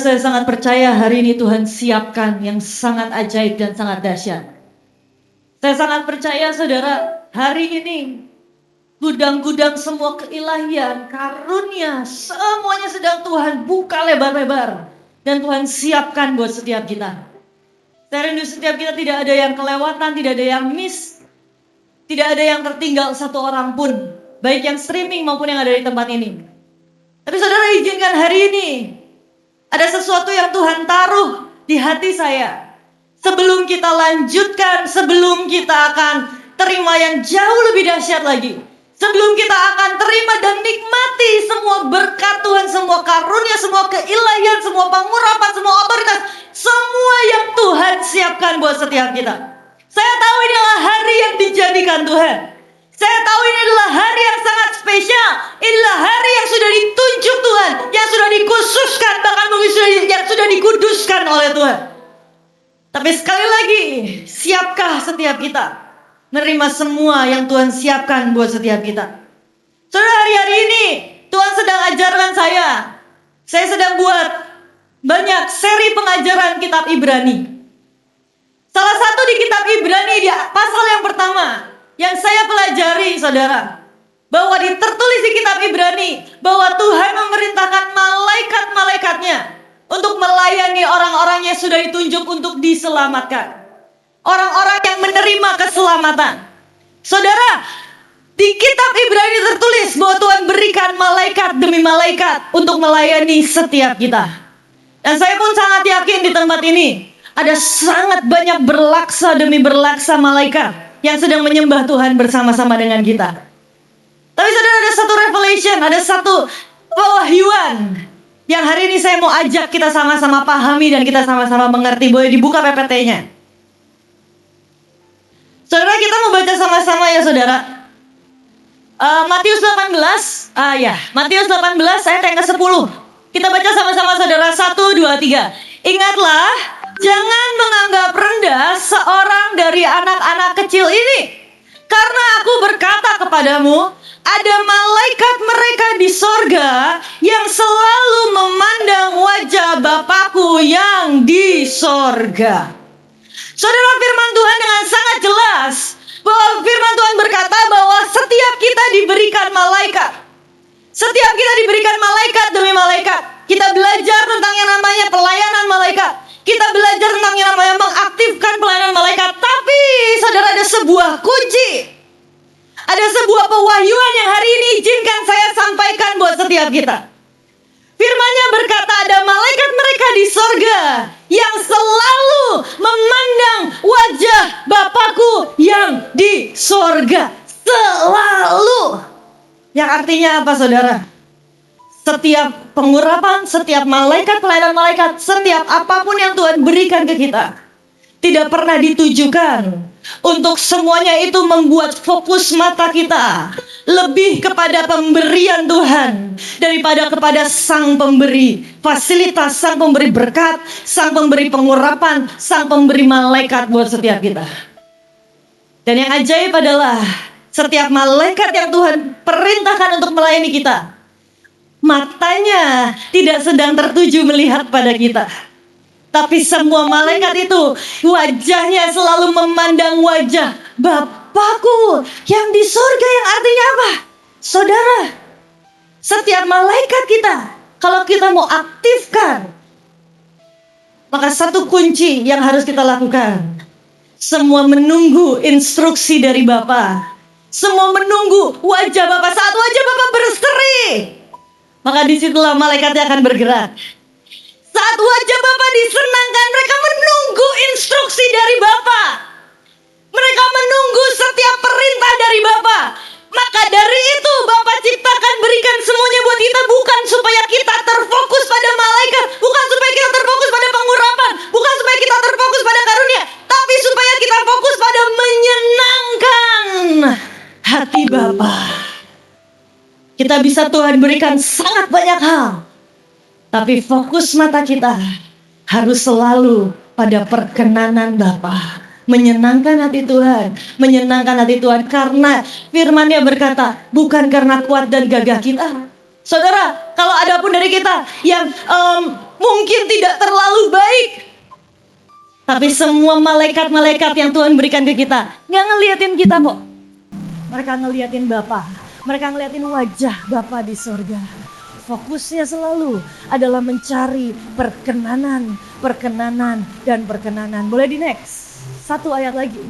saya sangat percaya hari ini Tuhan siapkan yang sangat ajaib dan sangat dahsyat. Saya sangat percaya saudara, hari ini gudang-gudang semua keilahian, karunia, semuanya sedang Tuhan buka lebar-lebar. Dan Tuhan siapkan buat setiap kita. Saya rindu setiap kita tidak ada yang kelewatan, tidak ada yang miss. Tidak ada yang tertinggal satu orang pun. Baik yang streaming maupun yang ada di tempat ini. Tapi saudara izinkan hari ini ada sesuatu yang Tuhan taruh di hati saya. Sebelum kita lanjutkan, sebelum kita akan terima yang jauh lebih dahsyat lagi. Sebelum kita akan terima dan nikmati semua berkat Tuhan, semua karunia, semua keilahian, semua pengurapan, semua otoritas. Semua yang Tuhan siapkan buat setiap kita. Saya tahu ini adalah hari yang dijadikan Tuhan. Saya tahu ini adalah hari yang sangat spesial. Inilah hari yang sudah ditunjuk Tuhan, yang sudah dikhususkan, bahkan mungkin yang sudah dikuduskan oleh Tuhan. Tapi sekali lagi, siapkah setiap kita menerima semua yang Tuhan siapkan buat setiap kita? Saudara, hari-hari ini Tuhan sedang ajarkan saya. Saya sedang buat banyak seri pengajaran kitab Ibrani. Salah satu di kitab Ibrani di pasal yang pertama yang saya pelajari, saudara, bahwa tertulis di kitab Ibrani bahwa Tuhan memerintahkan malaikat-malaikatnya untuk melayani orang-orang yang sudah ditunjuk untuk diselamatkan. Orang-orang yang menerima keselamatan. Saudara, di kitab Ibrani tertulis bahwa Tuhan berikan malaikat demi malaikat untuk melayani setiap kita. Dan saya pun sangat yakin di tempat ini ada sangat banyak berlaksa demi berlaksa malaikat yang sedang menyembah Tuhan bersama-sama dengan kita. Tapi saudara, ada satu revelation, ada satu pewahyuan yang hari ini saya mau ajak kita sama-sama pahami dan kita sama-sama mengerti. Boleh dibuka PPT-nya. Saudara, kita mau baca sama-sama ya saudara. Matius 18, Matius 18 ayat yang ke-10. Kita baca sama-sama saudara, 1, 2, 3. Ingatlah, jangan menganggap rendah seorang dari anak-anak kecil ini. Karena aku berkata kepadamu, ada malaikat mereka di sorga yang selalu memandang wajah Bapakku yang di sorga. Saudara, firman Tuhan dengan sangat jelas bahwa firman Tuhan berkata bahwa setiap kita diberikan malaikat. Setiap kita diberikan malaikat demi malaikat. Kita belajar tentang yang namanya pelayanan malaikat. Kita belajar tentang yang namanya mengaktifkan pelayanan malaikat. Tapi saudara, ada sebuah kunci. Ada sebuah pewahyuan yang hari ini izinkan saya sampaikan buat setiap kita. Firman-Nya berkata ada malaikat mereka di sorga yang selalu memandang wajah Bapakku yang di sorga. Selalu. Yang artinya apa saudara? Setiap pengurapan, setiap malaikat, pelayanan malaikat, setiap apapun yang Tuhan berikan ke kita, tidak pernah ditujukan untuk semuanya itu membuat fokus mata kita lebih kepada pemberian Tuhan daripada kepada Sang Pemberi fasilitas, Sang Pemberi berkat, Sang Pemberi pengurapan, Sang Pemberi malaikat buat setiap kita. Dan yang ajaib adalah setiap malaikat yang Tuhan perintahkan untuk melayani kita, matanya tidak sedang tertuju melihat pada kita. Tapi semua malaikat itu wajahnya selalu memandang wajah Bapakku yang di sorga. Yang artinya apa? Saudara, setiap malaikat kita, kalau kita mau aktifkan, maka satu kunci yang harus kita lakukan, semua menunggu instruksi dari Bapa. Semua menunggu wajah Bapa. Saat wajah Bapa berseri, maka disitulah malaikatnya akan bergerak. Saat wajah Bapa disenangkan, mereka menunggu instruksi dari Bapa. Mereka menunggu setiap perintah dari Bapa. Maka dari itu Bapa ciptakan, berikan semuanya buat kita, bukan supaya kita terfokus pada malaikat, bukan supaya kita terfokus pada pengurapan, bukan supaya kita terfokus pada karunia, tapi supaya kita fokus pada menyenangkan hati Bapa. Kita bisa Tuhan berikan sangat banyak hal, tapi fokus mata kita harus selalu pada perkenanan Bapa. Menyenangkan hati Tuhan. Menyenangkan hati Tuhan. Karena firman-Nya berkata, bukan karena kuat dan gagah kita. Saudara, kalau ada pun dari kita yang mungkin tidak terlalu baik, tapi semua malaikat-malaikat yang Tuhan berikan ke kita nggak ngeliatin kita kok. Mereka ngeliatin Bapa, mereka ngeliatin wajah Bapa di surga. Fokusnya selalu adalah mencari perkenanan, perkenanan, dan perkenanan. Boleh di next, satu ayat lagi.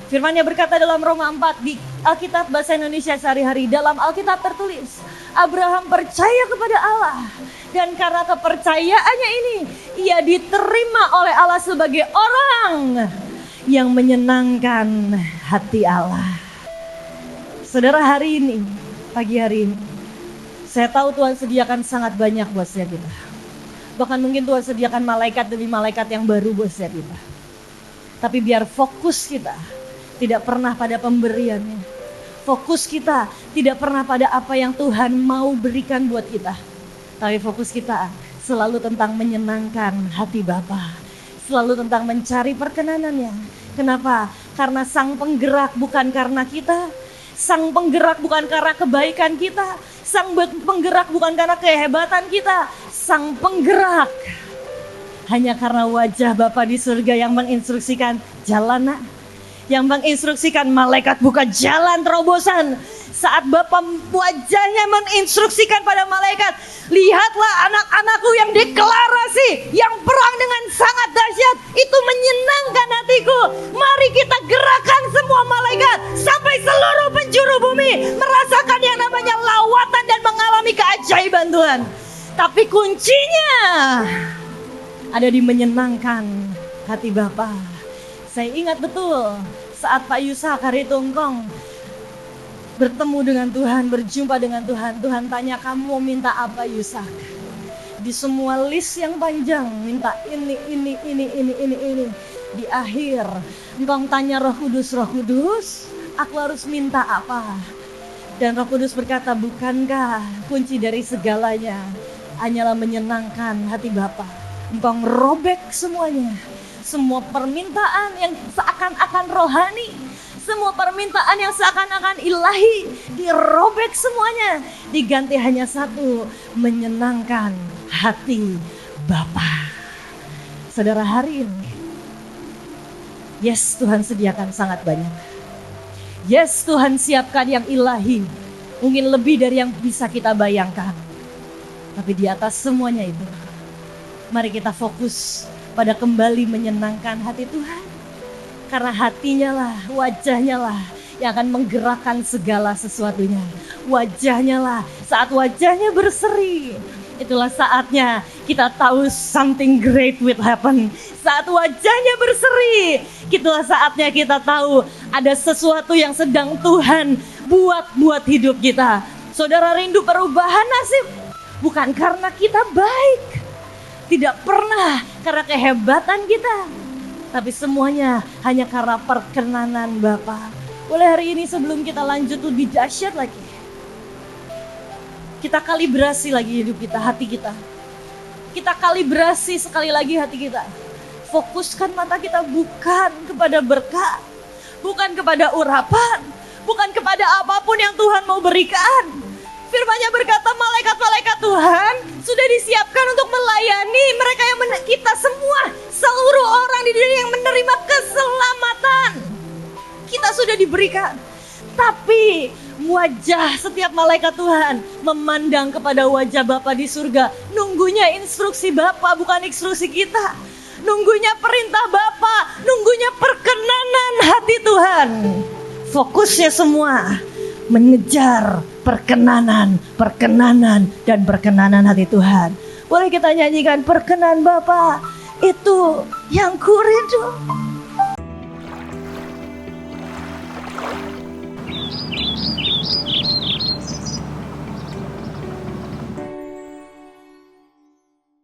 Firman-Nya berkata dalam Roma 4 di Alkitab bahasa Indonesia sehari-hari. Dalam Alkitab tertulis, Abraham percaya kepada Allah. Dan karena kepercayaannya ini, ia diterima oleh Allah sebagai orang yang menyenangkan hati Allah. Saudara, hari ini, pagi hari ini, saya tahu Tuhan sediakan sangat banyak buat setiap kita. Bahkan mungkin Tuhan sediakan malaikat demi malaikat yang baru buat setiap kita. Tapi biar fokus kita tidak pernah pada pemberiannya. Fokus kita tidak pernah pada apa yang Tuhan mau berikan buat kita. Tapi fokus kita selalu tentang menyenangkan hati Bapa. Selalu tentang mencari perkenanannya. Kenapa? Karena Sang Penggerak bukan karena kita. Sang Penggerak bukan karena kebaikan kita. Sang Penggerak bukan karena kehebatan kita. Sang Penggerak hanya karena wajah Bapa di surga yang menginstruksikan jalan, yang menginstruksikan malaikat buka jalan terobosan. Saat Bapa wajahnya menginstruksikan pada malaikat, lihatlah anak-anakku yang deklarasi, yang perang dengan sangat dahsyat, itu menyenangkan hatiku. Mari kita gerakkan semua malaikat sampai seluruh penjuru bumi merasakan yang namanya lawatan dan mengalami keajaiban Tuhan. Tapi kuncinya ada di menyenangkan hati Bapa. Saya ingat betul saat Pak Yusak hari Tungkong bertemu dengan Tuhan, berjumpa dengan Tuhan. Tuhan tanya, kamu mau minta apa Yusak? Di semua list yang panjang, minta ini. Di akhir, engkau tanya Roh Kudus, aku harus minta apa? Dan Roh Kudus berkata, bukankah kunci dari segalanya hanyalah menyenangkan hati Bapa? Engkau ngerobek semuanya. Semua permintaan yang seakan-akan rohani, semua permintaan yang seakan-akan ilahi, dirobek semuanya. Diganti hanya satu, menyenangkan hati Bapa. Saudara, hari ini, yes, Tuhan sediakan sangat banyak. Yes, Tuhan siapkan yang ilahi, mungkin lebih dari yang bisa kita bayangkan. Tapi di atas semuanya itu, mari kita fokus pada kembali menyenangkan hati Tuhan. Karena hatinya lah, wajahnya lah yang akan menggerakkan segala sesuatunya. Wajahnya lah, saat wajahnya berseri, itulah saatnya kita tahu something great will happen. Saat wajahnya berseri, itulah saatnya kita tahu ada sesuatu yang sedang Tuhan buat hidup kita. Saudara, rindu perubahan nasib bukan karena kita baik, tidak pernah karena kehebatan kita, tapi semuanya hanya karena perkenanan Bapa. Boleh hari ini sebelum kita lanjut lebih dahsyat lagi, kita kalibrasi lagi hidup kita, hati kita. Kita kalibrasi sekali lagi hati kita. Fokuskan mata kita bukan kepada berkat, bukan kepada urapan, bukan kepada apapun yang Tuhan mau berikan. Firman-Nya berkata, malaikat-malaikat Tuhan sudah disiapkan untuk melayani mereka yang kita semua, seluruh orang di dunia yang menerima keselamatan. Kita sudah diberikan. Tapi wajah setiap malaikat Tuhan memandang kepada wajah Bapa di surga. Nunggunya instruksi Bapa, bukan instruksi kita. Nunggunya perintah Bapa, nunggunya perkenanan hati Tuhan. Fokusnya semua mengejar perkenanan, dan perkenanan hati Tuhan. Boleh kita nyanyikan, perkenan Bapa itu yang ku rindu.